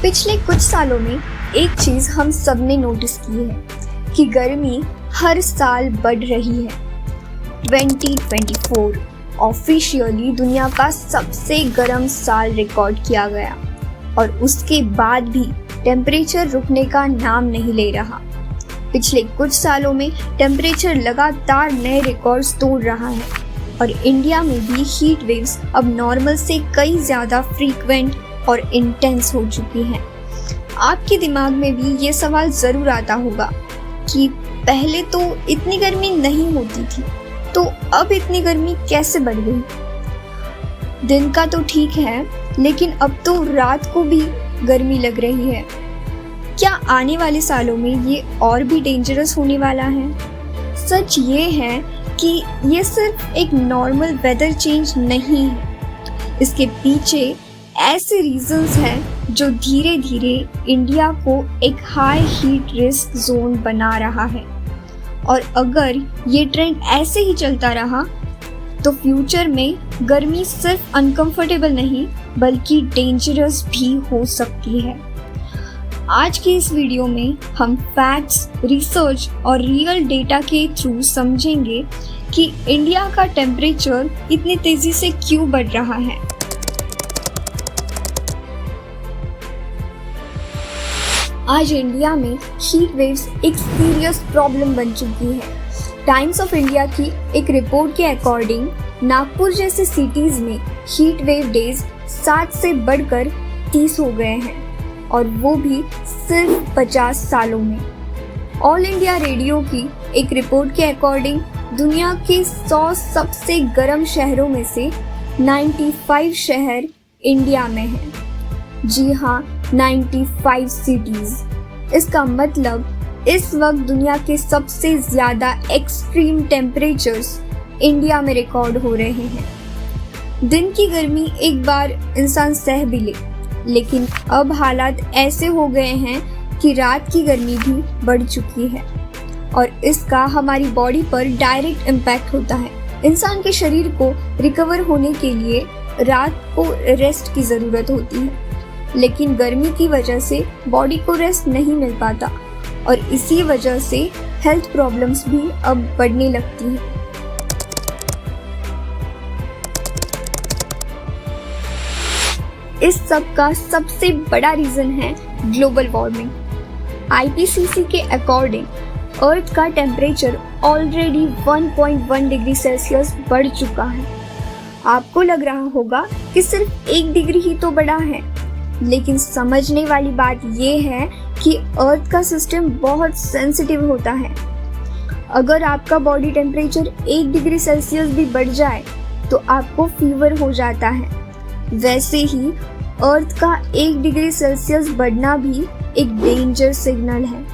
पिछले कुछ सालों में एक चीज हम सब ने नोटिस की है कि गर्मी हर साल बढ़ रही है। 2024 ऑफिशियली दुनिया का सबसे गर्म साल रिकॉर्ड किया गया और उसके बाद भी टेम्परेचर रुकने का नाम नहीं ले रहा। पिछले कुछ सालों में टेम्परेचर लगातार नए रिकॉर्ड्स तोड़ रहा है और इंडिया में भी हीट वेव्स अब नॉर्मल से कई ज़्यादा फ्रीक्वेंट और इंटेंस हो चुकी हैं। आपके दिमाग में भी ये सवाल ज़रूर आता होगा कि पहले तो इतनी गर्मी नहीं होती थी, तो अब इतनी गर्मी कैसे बढ़ गई? दिन का तो ठीक है, लेकिन अब तो रात को भी गर्मी लग रही है। क्या आने वाले सालों में ये और भी डेंजरस होने वाला है? सच ये है कि ये सिर्फ एक नॉर्मल वेदर चेंज नहीं है। इसके पीछे ऐसे रीजंस हैं जो धीरे धीरे इंडिया को एक हाई हीट रिस्क जोन बना रहा है और अगर ये ट्रेंड ऐसे ही चलता रहा तो फ्यूचर में गर्मी सिर्फ अनकंफर्टेबल नहीं बल्कि डेंजरस भी हो सकती है। आज की इस वीडियो में हम फैक्ट्स, रिसर्च और रियल डेटा के थ्रू समझेंगे कि इंडिया का टेम्परेचर इतनी तेजी से क्यों बढ़ रहा है। आज इंडिया में हीट वेव्स एक सीरियस प्रॉब्लम बन चुकी है। टाइम्स ऑफ इंडिया की एक रिपोर्ट के अकॉर्डिंग नागपुर जैसे सिटीज में हीट वेव डेज 60 से बढ़कर 30 हो गए हैं और वो भी सिर्फ 50 सालों में। ऑल इंडिया रेडियो की एक रिपोर्ट के अकॉर्डिंग दुनिया के 100 सबसे गर्म शहरों में से 95 शहर इंडिया में हैं। जी हाँ, 95 सिटीज। इसका मतलब इस वक्त दुनिया के सबसे ज़्यादा एक्सट्रीम टेम्परेचर्स इंडिया में रिकॉर्ड हो रहे हैं। दिन की गर्मी एक बार इंसान सह भी ले, लेकिन अब हालात ऐसे हो गए हैं कि रात की गर्मी भी बढ़ चुकी है और इसका हमारी बॉडी पर डायरेक्ट इम्पैक्ट होता है। इंसान के शरीर को रिकवर होने के लिए रात को रेस्ट की ज़रूरत होती है, लेकिन गर्मी की वजह से बॉडी को रेस्ट नहीं मिल पाता और इसी वजह से हेल्थ प्रॉब्लम्स भी अब बढ़ने लगती हैं। इस सब का सबसे बड़ा रीजन है ग्लोबल वार्मिंग। IPCC के अकॉर्डिंग अर्थ का टेम्परेचर ऑलरेडी 1.1 डिग्री सेल्सियस बढ़ चुका है। आपको लग रहा होगा कि सिर्फ 1 डिग्री ही तो बढ़ा है, लेकिन समझने वाली बात यह है कि अर्थ का सिस्टम बहुत सेंसिटिव होता है। अगर आपका बॉडी टेम्परेचर 1 डिग्री सेल्सियस भी बढ़ जाए तो आपको फीवर हो जाता है। वैसे ही अर्थ का 1 डिग्री सेल्सियस बढ़ना भी एक डेंजर सिग्नल है।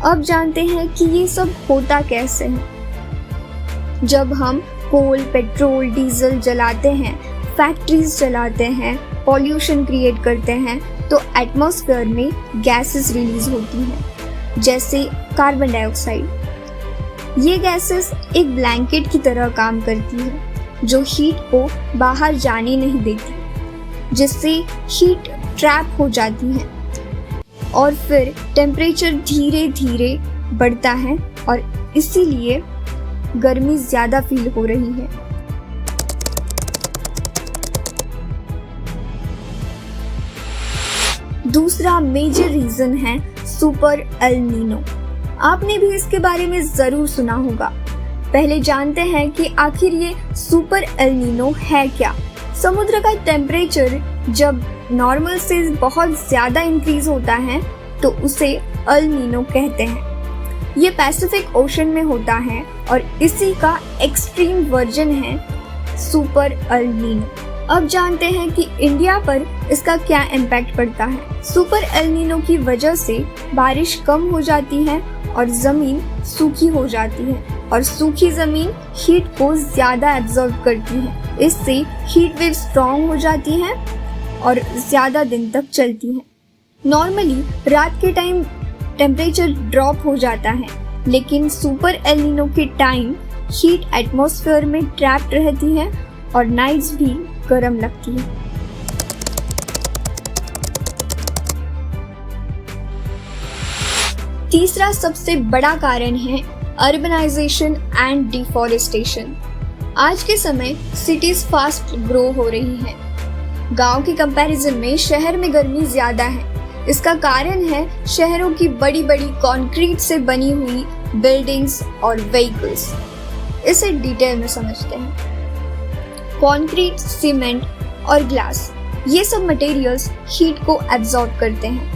अब जानते हैं कि ये सब होता कैसे है। जब हम कोल, पेट्रोल, डीजल जलाते हैं, फैक्ट्रीज चलाते हैं, पॉल्यूशन क्रिएट करते हैं, तो एटमॉस्फेयर में गैसेस रिलीज होती हैं, जैसे कार्बन डाइऑक्साइड। ये गैसेस एक ब्लैंकेट की तरह काम करती है जो हीट को बाहर जाने नहीं देती, जिससे हीट ट्रैप हो जाती है और फिर टेम्परेचर धीरे धीरे बढ़ता है और इसीलिए गर्मी ज़्यादा फील हो रही है। दूसरा मेजर रीजन है सुपर एल नीनो। आपने भी इसके बारे में ज़रूर सुना होगा। पहले जानते हैं कि आखिर ये सुपर एल नीनो है क्या। समुद्र का टेम्परेचर जब नॉर्मल से बहुत ज़्यादा इंक्रीज होता है तो उसे एल नीनो कहते हैं। ये पैसिफिक ओशन में होता है और इसी का एक्सट्रीम वर्जन है सुपर एल नीनो। अब जानते हैं कि इंडिया पर इसका क्या इम्पैक्ट पड़ता है। सुपर एल नीनो की वजह से बारिश कम हो जाती है और ज़मीन सूखी हो जाती है और सूखी ज़मीन हीट को ज़्यादा एब्जॉर्ब करती है। इससे हीट वेव स्ट्रॉन्ग हो जाती है और ज़्यादा दिन तक चलती है। नॉर्मली रात के टाइम टेम्परेचर ड्रॉप हो जाता है, लेकिन सुपर एल नीनो के टाइम हीट एटमॉस्फेयर में ट्रैप्ड रहती है और नाइट्स भी गर्म लगती है। तीसरा सबसे बड़ा कारण है अर्बनाइजेशन एंड डिफॉरेस्टेशन। आज के समय सिटीज फास्ट ग्रो हो रही हैं। गांव के कंपैरिजन में शहर में गर्मी ज्यादा है। इसका कारण है शहरों की बड़ी बड़ी कंक्रीट से बनी हुई बिल्डिंग्स और व्हीकल्स। इसे डिटेल में समझते हैं। कंक्रीट, सीमेंट और ग्लास, ये सब मटेरियल्स हीट को एब्जॉर्ब करते हैं।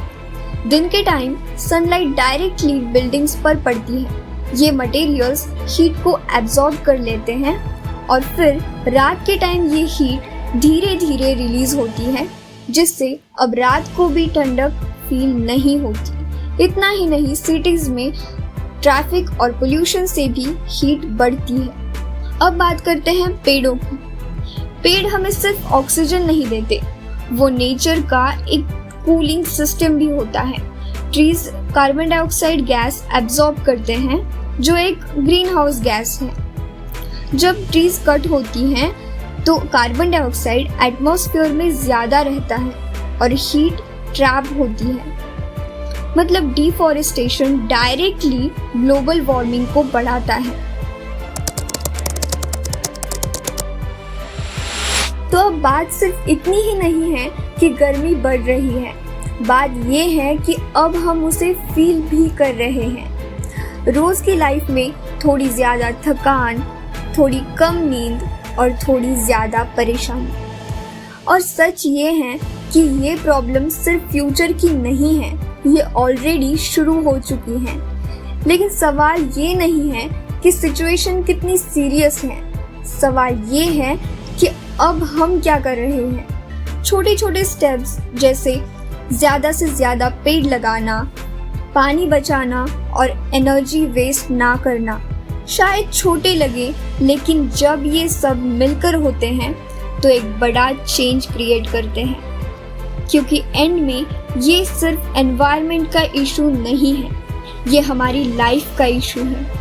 दिन के टाइम सनलाइट डायरेक्टली बिल्डिंग्स पर पड़ती है। ये मटेरियल्स हीट को एब्जॉर्ब कर लेते हैं और फिर रात के टाइम ये हीट धीरे धीरे रिलीज होती है, जिससे अब रात को भी ठंडक फील नहीं होती। इतना ही नहीं, सिटीज में ट्रैफिक और पोल्यूशन से भी हीट बढ़ती है। अब बात करते हैं पेड़ों की। पेड़ हमें सिर्फ ऑक्सीजन नहीं देते, वो नेचर का एक कूलिंग सिस्टम भी होता है। Trees carbon dioxide gas absorb करते हैं, जो एक ग्रीन हाउस गैस है। जब ट्रीज कट होती हैं तो कार्बन डाइऑक्साइड एटमॉस्फेयर में ज़्यादा रहता है और हीट ट्रैप होती है। मतलब डिफॉरेस्टेशन डायरेक्टली ग्लोबल वार्मिंग को बढ़ाता है। तो अब बात सिर्फ इतनी ही नहीं है कि गर्मी बढ़ रही है, बात ये है कि अब हम उसे फील भी कर रहे हैं। रोज़ की लाइफ में थोड़ी ज़्यादा थकान, थोड़ी कम नींद और थोड़ी ज़्यादा परेशानी। और सच ये है कि ये प्रॉब्लम सिर्फ फ्यूचर की नहीं है, ये ऑलरेडी शुरू हो चुकी हैं। लेकिन सवाल ये नहीं है कि सिचुएशन कितनी सीरियस है, सवाल ये है कि अब हम क्या कर रहे हैं। छोटे छोटे स्टेप्स जैसे ज़्यादा से ज़्यादा पेड़ लगाना, पानी बचाना और एनर्जी वेस्ट ना करना शायद छोटे लगे, लेकिन जब ये सब मिलकर होते हैं तो एक बड़ा चेंज क्रिएट करते हैं। क्योंकि एंड में ये सिर्फ एनवायरनमेंट का इशू नहीं है, ये हमारी लाइफ का इशू है।